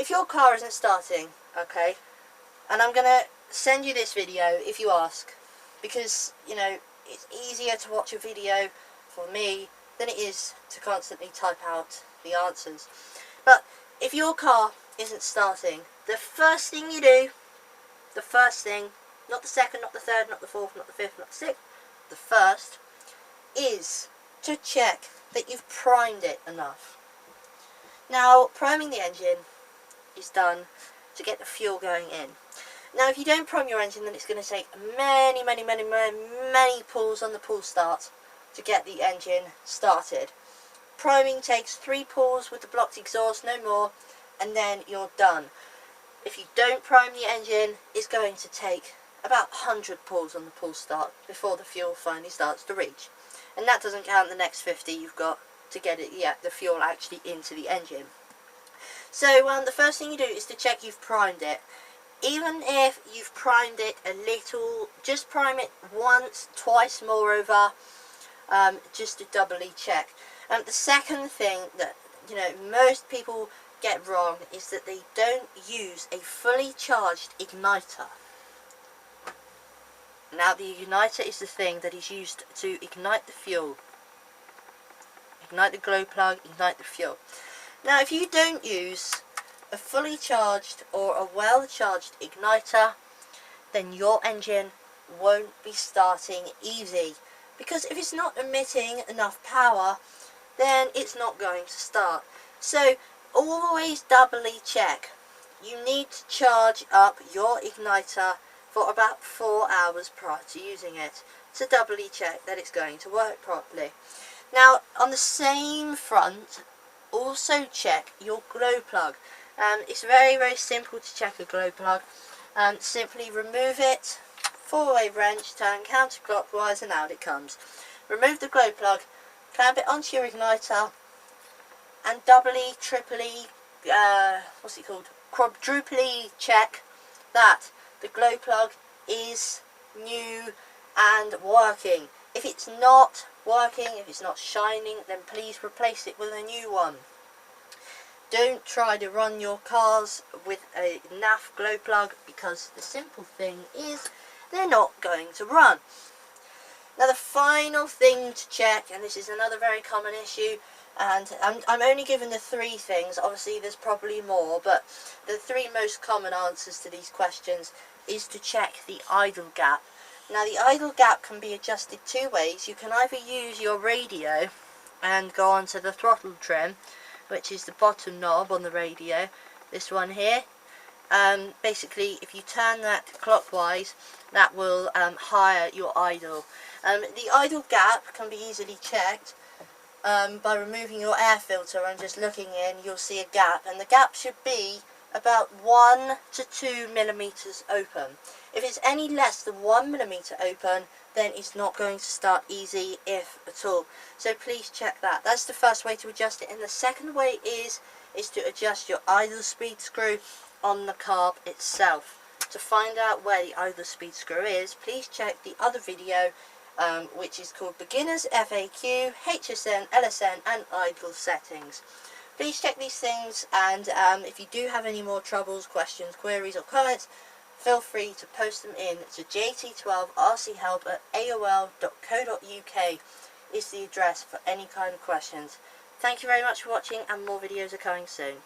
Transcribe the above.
if your car isn't starting, okay, and I'm going to send you this video if you ask, because, you know, it's easier to watch a video for me than it is to constantly type out the answers. But if your car isn't starting, the first thing you do, the first thing, not the second, not the third, not the fourth, not the fifth, not the sixth, the first, is to check that you've primed it enough. Now, priming the engine is done to get the fuel going in. Now, if you don't prime your engine, then it's going to take many pulls on the pull start to get the engine started. Priming takes 3 pulls with the blocked exhaust, no more, and then you're done. If you don't prime the engine, it's going to take about 100 pulls on the pull start before the fuel finally starts to reach. And that doesn't count the next 50 you've got to get it, the fuel actually into the engine. So the first thing you do is to check you've primed it. Even if you've primed it a little, just prime it once, twice moreover, just to doubly check. The second thing that, you know, most people get wrong is that they don't use a fully charged igniter. Now, the igniter is the thing that is used to ignite the fuel. Ignite the glow plug, ignite the fuel. Now, if you don't use a fully charged or a well-charged igniter, then your engine won't be starting easy. Because if it's not emitting enough power, then it's not going to start. So, always doubly check. You need to charge up your igniter for about 4 hours prior to using it to doubly check that it's going to work properly. Now, on the same front, also check your glow plug. It's very simple to check a glow plug. Simply remove it, 4-way wrench, turn counterclockwise, and out it comes. Remove the glow plug, clamp it onto your igniter, and doubly, triply, quadruply check that the glow plug is new and working. If it's not working, if it's not shining, then please replace it with a new one. Don't try to run your cars with a naff glow plug, because the simple thing is they're not going to run. Now, the final thing to check, and this is another very common issue, and I'm only giving the 3 things, obviously there's probably more, but the 3 most common answers to these questions is to check the idle gap. Now, the idle gap can be adjusted 2 ways. You can either use your radio and go onto the throttle trim, which is the bottom knob on the radio, this one here. Basically, if you turn that clockwise, that will higher your idle. The idle gap can be easily checked by removing your air filter and just looking in. You'll see a gap, and the gap should be about 1 to 2 millimeters open. If it's any less than 1 millimeter open, then it's not going to start easy, if at all. So please check that. That's the first way to adjust it. And the second way is to adjust your idle speed screw on the carb itself. To find out where the idle speed screw is, please check the other video, which is called Beginners FAQ, HSN, LSN and Idle Settings. Please check these things, and if you do have any more troubles, questions, queries or comments, feel free to post them in to jt12rchehelp@aol.co.uk is the address for any kind of questions. Thank you very much for watching, and more videos are coming soon.